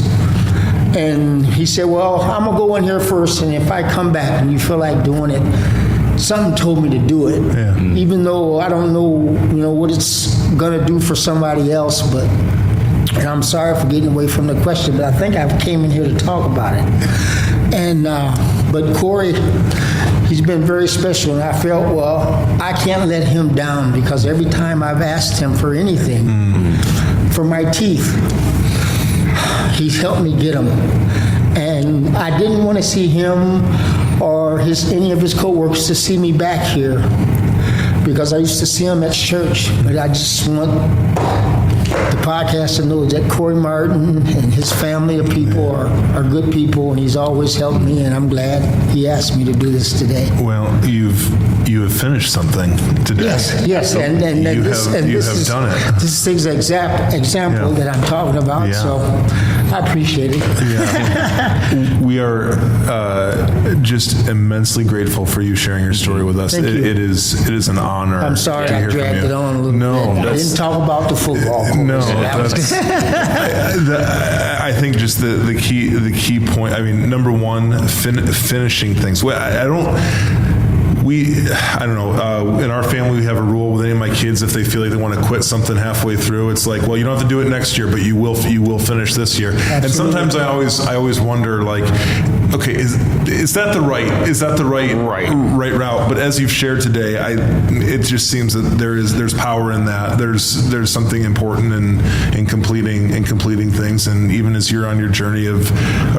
And he said, well, I'm going to go in here first, and if I come back and you feel like doing it, something told me to do it. Yeah. Even though I don't know, what it's going to do for somebody else, and I'm sorry for getting away from the question, but I think I came in here to talk about it. And but Corey, he's been very special, and I felt, well, I can't let him down because every time I've asked him for anything, for my teeth, he's helped me get them. And I didn't want to see him or any of his coworkers to see me back here because I used to see him at church, but I just want the podcast to know that Corey Martin and his family of people are good people, and he's always helped me, and I'm glad he asked me to do this today. Well, you have finished something today. Yes, so and this have done it. This is the exact example that I'm talking about, so I appreciate it. Yeah. We are just immensely grateful for you sharing your story with us. Thank you. It is an honor. I'm sorry I dragged it on a little bit. I didn't talk about the football course. No, I think just the key point. I mean, number one, finishing things. I don't know. In our family, we have a rule with any of my kids. If they feel like they want to quit something halfway through, it's like, well, you don't have to do it next year, but you will finish this year. Absolutely. And sometimes I always wonder, like, okay, is that the right route? But as you've shared today, it just seems that there's power in that. There's something important in completing things, and even as you're on your journey of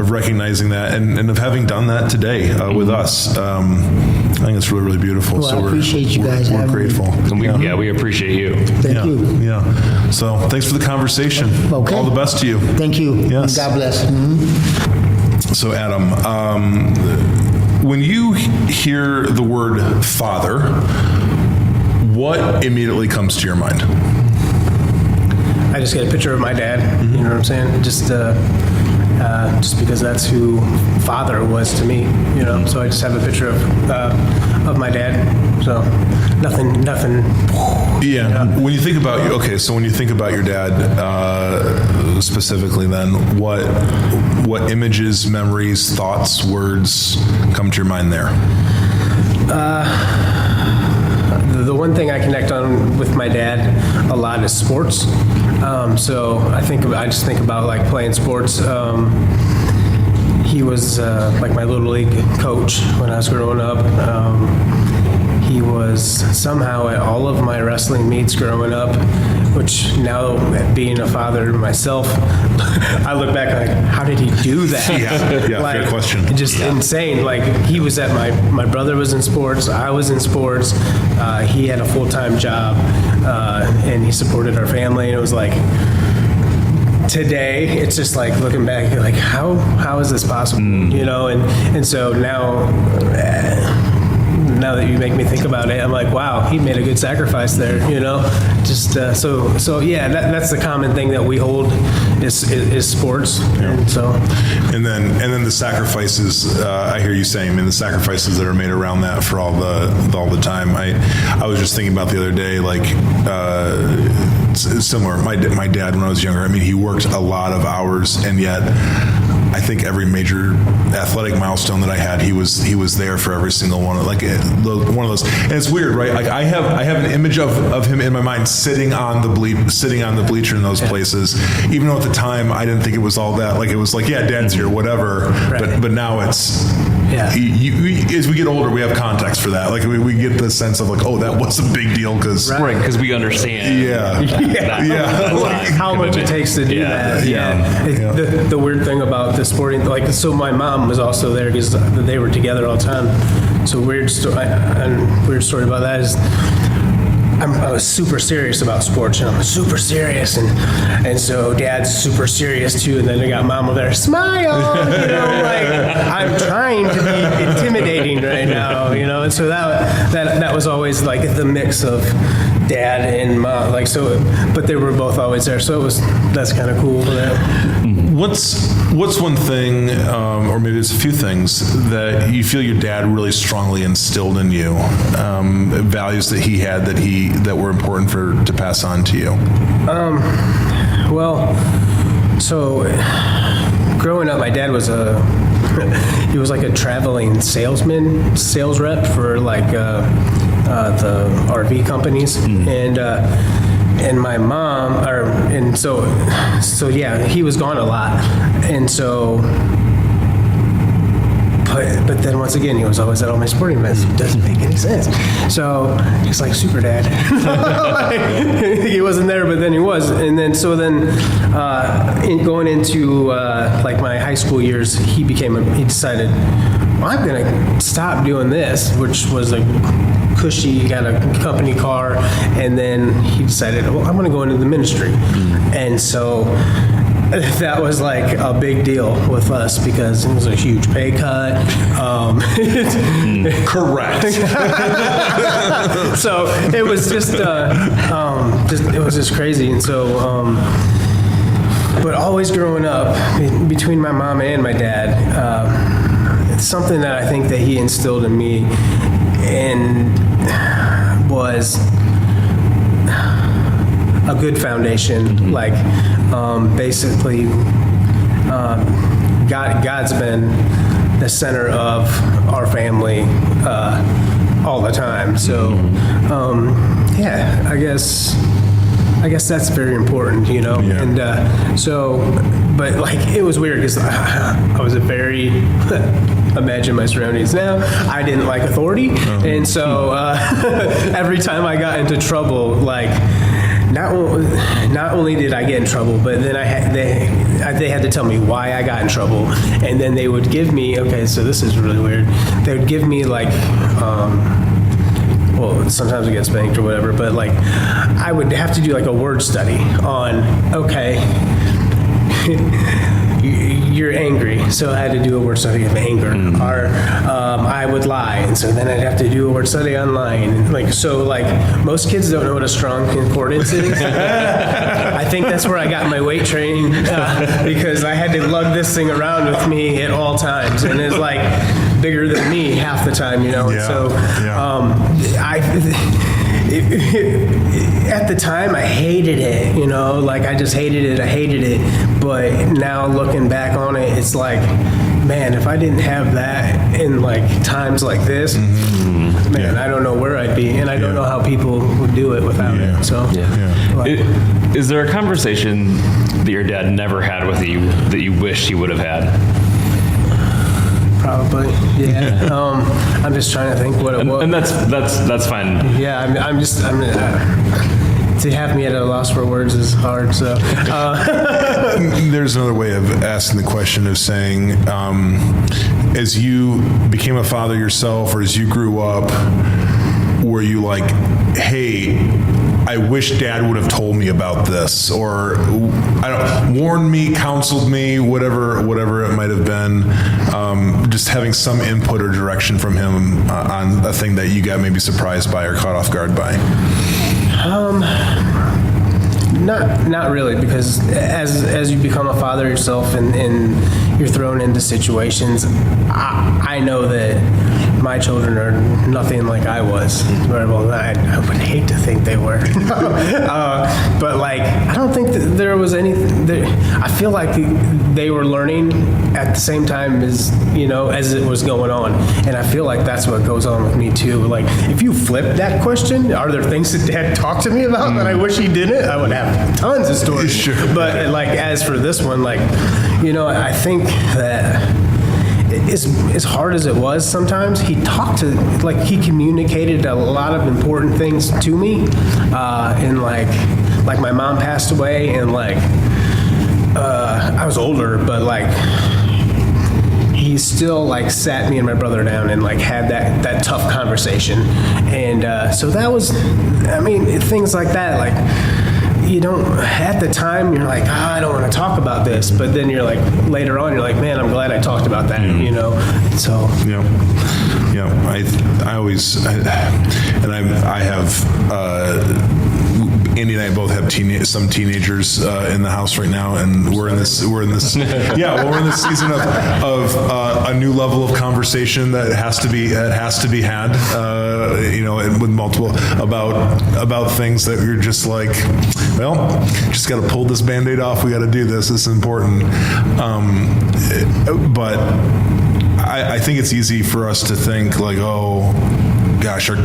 recognizing that and of having done that today with us. I think it's really, really beautiful. Well, so I appreciate you guys. We're grateful. And we appreciate you. Thank you. Yeah. So thanks for the conversation. Okay. All the best to you. Thank you. Yes. God bless. Mm-hmm. So Adam, when you hear the word father, what immediately comes to your mind? I just get a picture of my dad. Mm-hmm. You know what I'm saying? Just because that's who father was to me, So I just have a picture of my dad. So nothing. Yeah. When you think about when you think about your dad specifically, then what images, memories, thoughts, words come to your mind there? The one thing I connect on with my dad a lot is sports. So I just think about like playing sports. He was like my little league coach when I was growing up. he was somehow at all of my wrestling meets growing up, which now being a father myself, I look back like, how did he do that? Yeah, like, fair question. Just insane. Like, he was at my brother was in sports, I was in sports, he had a full-time job, and he supported our family, and it was like, today it's just like looking back, you're like, how is this possible? You know, and so now that you make me think about it, I'm like, wow, he made a good sacrifice there, you know. Just so yeah, that's the common thing that we hold is sports. And so and then the sacrifices, I hear you saying, I mean, the sacrifices that are made around that for all the time. I was just thinking about the other day, like, similar. My dad, when I was younger, I mean, he worked a lot of hours, and yet I think every major athletic milestone that I had, he was there for every single one. Like, one of those. And it's weird, right? Like, I have an image of him in my mind sitting on the bleacher in those places. Even though at the time I didn't think it was all that. Like, it was like, yeah, Dad's here, whatever. Right. But now it's. Yeah. As we get older, we have context for that. Like, we get the sense of like, oh, that was a big deal because because we understand. Like how much it takes to do that. The weird thing about the sporting, like, so my mom was also there because they were together all the time. So weird story about that is, I was super serious about sports, and I'm super serious, and so Dad's super serious too, and then I got Mom over there, smile, you know, like, I'm trying to be intimidating right now, you know, and so that was always like the mix of Dad and Mom, like, so, but they were both always there, so that's kind of cool. What's one thing, or maybe it's a few things that you feel your dad really strongly instilled in you, values that he had that were important to pass on to you? Well, so growing up, my dad was he was like a traveling sales rep for like the RV companies, and my mom, so yeah, he was gone a lot, and so, but then once again, he was always at all my sporting events. It doesn't make any sense. So he's like super dad. Like, he wasn't there, but then he was, and then going into like my high school years, he decided, well, I'm gonna stop doing this, which was a cushy, got a company car, and then he decided, well, I'm going to go into the ministry. And so that was like a big deal with us because it was a huge pay cut. Correct. So it was it was just crazy. And so, but always growing up between my mom and my dad, it's something that I think that he instilled in me, and was a good foundation. Like, basically, God's been the center of our family all the time. So, yeah, I guess that's very important, you know. Yeah. And so, but like, it was weird because I was a very imagine my surroundings now. I didn't like authority, and so every time I got into trouble, like, not only did I get in trouble, but then they had to tell me why I got in trouble, and then they would give me, okay, so this is really weird. They would give me like, well, sometimes I get spanked or whatever, but like, I would have to do like a word study on, okay, you're angry, so I had to do a word study of anger. Or I would lie, and so then I'd have to do a word study on lying. Like, so like, most kids don't know what a strong concordance is. I think that's where I got my weight training, because I had to lug this thing around with me at all times, and it's like bigger than me half the time, you know. Yeah. And so at the time, I hated it, you know, like, I just hated it. But now looking back on it, it's like, man, if I didn't have that in like times like this, man, I don't know where I'd be, and I don't know how people would do it without it. So, like, is there a conversation that your dad never had with you that you wish he would have had? Probably, yeah. I'm just trying to think what it was. And that's fine. Yeah, I'm to have me at a loss for words is hard. So there's another way of asking the question of saying, as you became a father yourself, or as you grew up, were you like, hey, I wish Dad would have told me about this, or warned me, counseled me, whatever it might have been, just having some input or direction from him on a thing that you got maybe surprised by or caught off guard by? Not really, because as you become a father yourself and you're thrown into situations, I know that my children are nothing like I was. Well, I would hate to think they were. But like, I don't think that there was anything. I feel like they were learning at the same time as it was going on. And I feel like that's what goes on with me too. Like, if you flip that question, are there things that Dad talked to me about that I wish he didn't? I would have tons of stories. Sure. But like, as for this one, like, I think that as hard as it was sometimes, he communicated a lot of important things to me, and like my mom passed away, and like I was older, but like he still like sat me and my brother down and like had that tough conversation, and so that was, things like that, like, you don't, at the time, you're like, I don't want to talk about this. But then you're like, later on, you're like, man, I'm glad I talked about that, So. Yeah. I always, I have, Andy and I both have some teenagers in the house right now, and we're in this we're in this season of a new level of conversation that has to be had, with multiple about things that you're just like, well, just got to pull this Band-Aid off. We got to do this. This is important. But I think it's easy for us to think like, oh gosh, are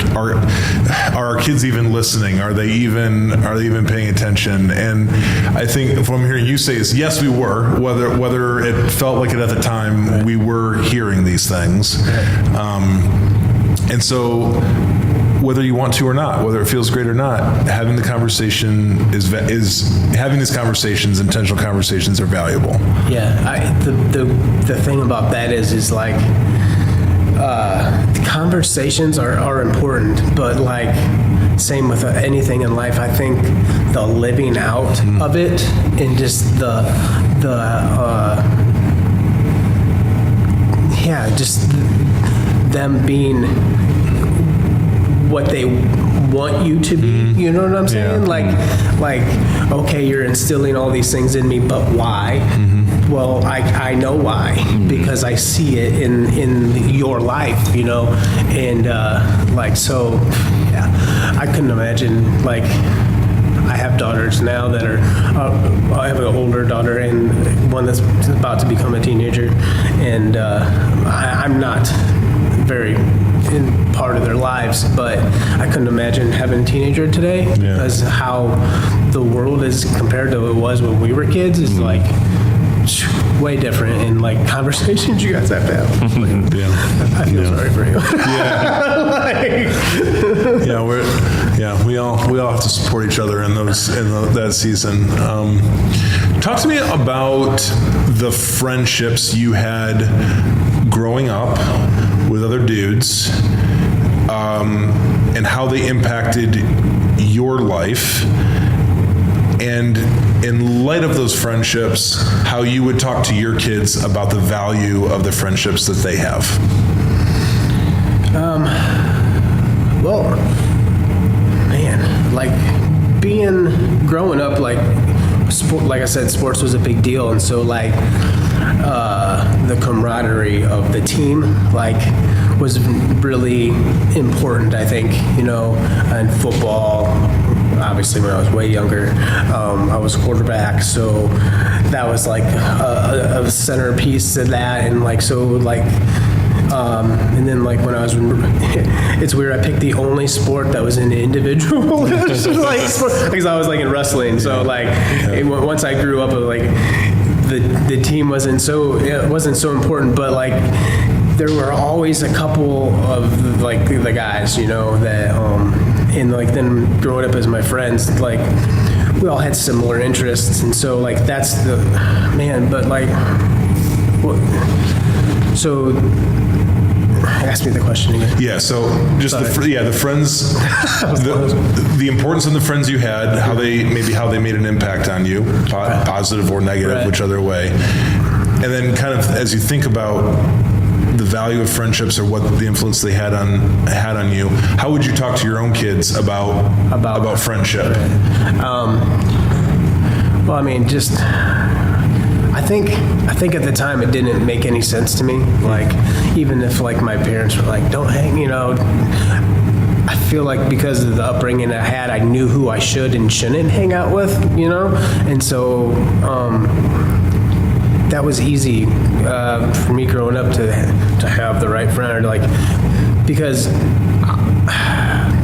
our kids even listening? Are they even paying attention? And I think what I'm hearing you say is, yes, we were. Whether it felt like it at the time, we were hearing these things. And so, whether you want to or not, whether it feels great or not, having the conversation is having these conversations, intentional conversations, are valuable. Yeah, the thing about that is like, conversations are important, but like, same with anything in life, I think the living out of it, and just just them being what they want you to be, you know what I'm saying? Yeah. Like, okay, you're instilling all these things in me, but why? Well, I know why, because I see it in your life, and so, yeah, I couldn't imagine, like, I have daughters now that are, I have an older daughter and one that's about to become a teenager, and I'm not very in part of their lives, but I couldn't imagine having a teenager today, because how the world is compared to what it was when we were kids is like way different, and like conversations you guys have to have. I feel sorry for you. We all have to support each other in that season. Talk to me about the friendships you had growing up with other dudes, and how they impacted your life, and in light of those friendships, how you would talk to your kids about the value of the friendships that they have. Well, man, like growing up, like sport, like I said, sports was a big deal, and so like the camaraderie of the team, like, was really important, I think, and football, obviously when I was way younger, I was quarterback, so that was like a centerpiece to that, and like, so like, and then like when I was, it's weird, I picked the only sport that was an individual like sport, because I was like in wrestling, so like once I grew up, like the team wasn't so important, but like there were always a couple of like the guys, you know, that and like then growing up as my friends, like we all had similar interests, and so like that's the man. But like, so ask me the question again. Yeah. So just the friends, the importance of the friends you had, how they made an impact on you, positive or negative, Right. which other way, and then kind of as you think about the value of friendships or what the influence they had on you, how would you talk to your own kids about friendship? Well, I mean, just I think at the time it didn't make any sense to me. Like, even if like my parents were like, "Don't hang," you know. I feel like because of the upbringing I had, I knew who I should and shouldn't hang out with, you know, and so that was easy for me growing up to have the right friend, or like, because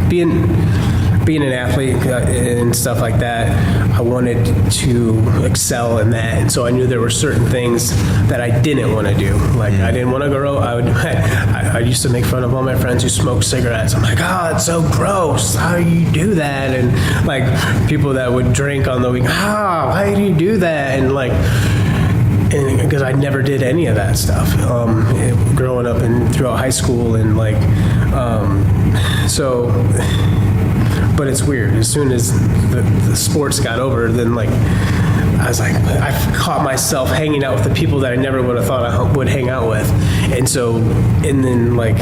being an athlete and stuff like that, I wanted to excel in that, and so I knew there were certain things that I didn't want to do. Like I didn't want to go. I used to make fun of all my friends who smoked cigarettes. I'm like, oh, it's so gross. How do you do that? And like people that would drink on the weekend. Why do you do that? And like. And because I never did any of that stuff growing up and throughout high school, and like so. But it's weird. As soon as the sports got over, then like I was like, I caught myself hanging out with the people that I never would have thought I would hang out with, and then like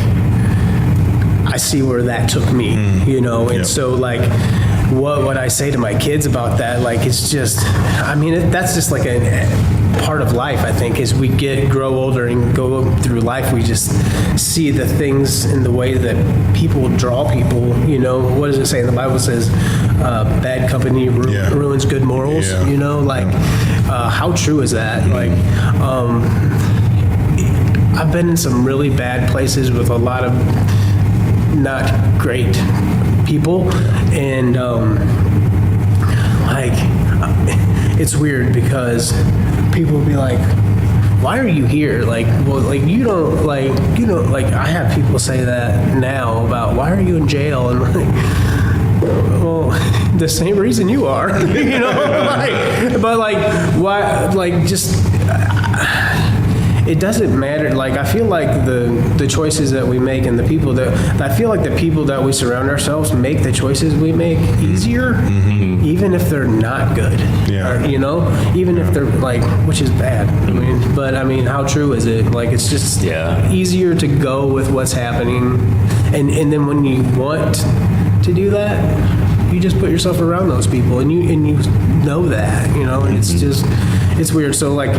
I see where that took me, you know, and so like. What would I say to my kids about that? Like, it's just, I mean, that's just like a part of life, I think, as we grow older and go through life, we just see the things in the way that people draw people, you know. What does it say in the Bible? It says, bad company ruins good morals, you know, like, how true is that? Like, I've been in some really bad places with a lot of not great people, and like it's weird because people will be like, why are you here? Like, well, like you don't like I have people say that now about why are you in jail, and like, well, the same reason you are, you know, like, but like why, like just it doesn't matter. Like, I feel like the choices that we make and the people that I feel like the people that we surround ourselves make the choices we make easier, even if they're not good. Or, you know, even if they're like, which is bad. I mean, but I mean, how true is it? Like, it's just easier to go with what's happening, and then when you want to do that, you just put yourself around those people, and you know that, you know, and it's just. It's weird. So like,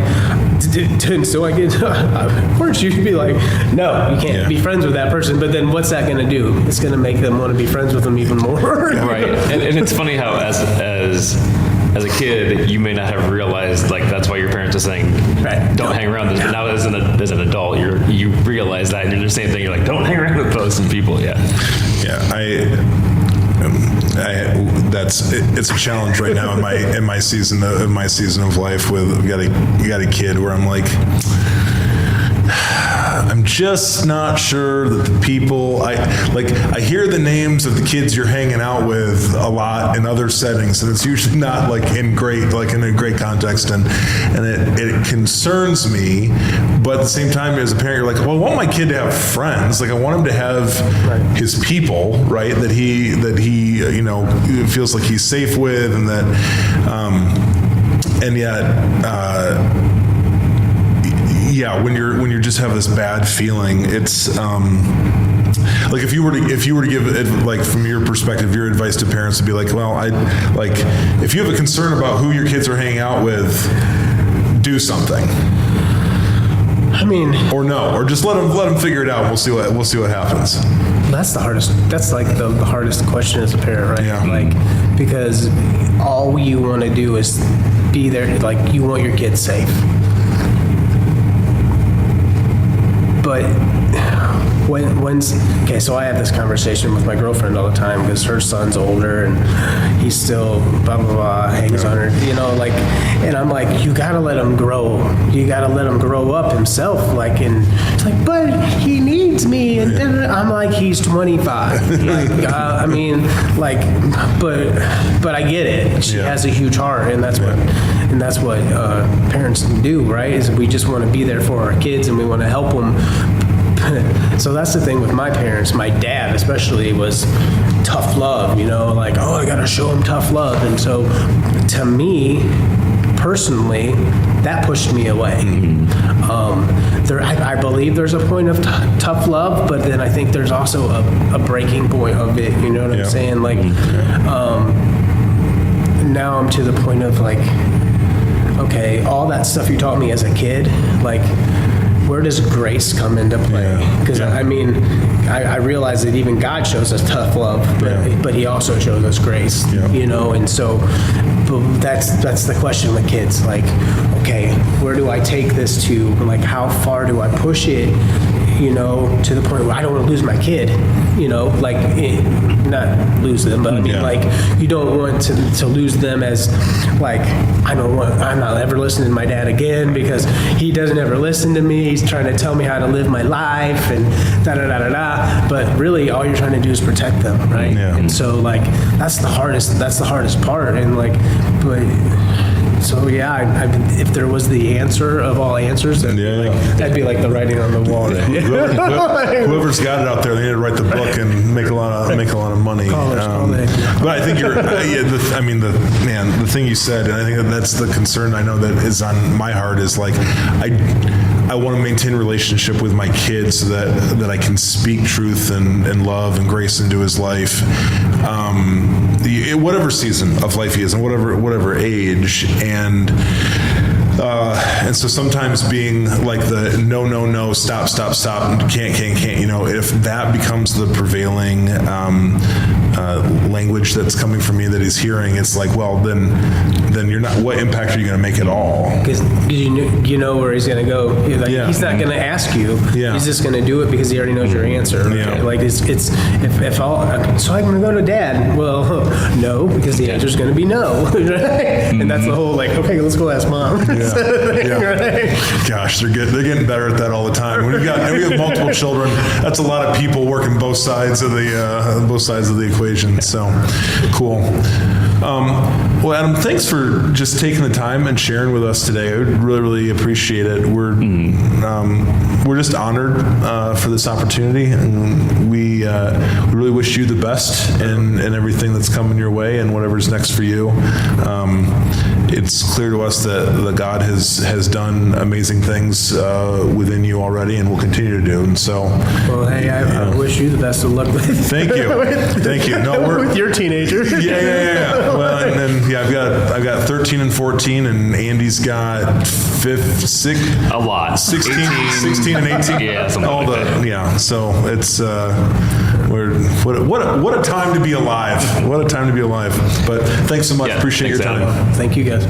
so I get, of course you could be like, no, you can't be friends with that person. But then what's that going to do? It's going to make them want to be friends with them even more. Right. And it's funny how as a kid, you may not have realized, like, that's why your parents are saying, don't hang around this. But now as an adult, you realize that, and you're the same thing. You're like, don't hang around with those people. Yeah. It's a challenge right now in my season of life. With we got a kid where I'm like, I'm just not sure that the people I hear the names of the kids you're hanging out with a lot in other settings, and it's usually not like in a great context, and it concerns me. But at the same time, as a parent, you're like, well, I want my kid to have friends. Like, I want him to have his people, right? That he you know, feels like he's safe with, and that and yet. When you just have this bad feeling, it's like if you were to give it, like, from your perspective, your advice to parents would be like, well, if you have a concern about who your kids are hanging out with, do something. I mean, or just let them figure it out. We'll see what happens. That's the hardest. That's like the hardest question as a parent, right? Yeah. Like, because all you want to do is be there. Like, you want your kids safe. But okay, so I have this conversation with my girlfriend all the time because her son's older and he's still blah, blah, blah, hangs on her, and I'm like, you gotta let him grow. You gotta let him grow up himself. And it's like, but he needs me. And I'm like, he's 25. But I get it. She has a huge heart, and that's what parents do, right? Is we just want to be there for our kids and we want to help them. So that's the thing with my parents. My dad especially was tough love, I got to show him tough love. And so to me, personally, that pushed me away. I believe there's a point of tough love, but then I think there's also a breaking point of it. You know what I'm saying? Now I'm to the point of okay, all that stuff you taught me as a kid, where does grace come into play? Because I realize that even God shows us tough love, but He also shows us grace. And so that's the question with kids. Okay, where do I take this to? How far do I push it? To the point where I don't want to lose my kid. Not lose them, but you don't want to lose them as I'm not ever listening to my dad again because he doesn't ever listen to me. He's trying to tell me how to live my life and da da da da da. But really, all you're trying to do is protect them, right? Yeah. And so that's the hardest part. And if there was the answer of all answers, that'd be like the writing on the wall. Whoever's got it out there, they need to write the book and make a lot of money. But I think the thing you said, and I think that's the concern I know that is on my heart is I want to maintain a relationship with my kids so that I can speak truth and love and grace into his life, whatever season of life he is and whatever age. And so sometimes being the no, stop, can't, if that becomes the prevailing language that's coming from me that he's hearing, it's then you're not, what impact are you going to make at all? Because you know where he's going to go. He's not going to ask you. He's just going to do it because he already knows your answer. Okay? So I'm going to go to Dad. Well, no, because the answer is going to be no. Right? And that's the whole okay, let's go ask Mom. Right? Gosh, they're getting better at that all the time. When we have multiple children, that's a lot of people working both sides of the equation. So cool. Well, Adam, thanks for just taking the time and sharing with us today. I would really, really appreciate it. We're just honored for this opportunity, and we really wish you the best in everything that's coming your way and whatever's next for you. It's clear to us that God has done amazing things within you already, and will continue to do. And so, well, hey, I wish you the best of luck with. Thank you. No, with your teenager. Yeah. Well, and then I've got 13 and 14, and Andy's got 16 and 18. Yeah, something like that. Yeah. So it's what a time to be alive. What a time to be alive. But thanks so much. Appreciate your time. Thank you, guys.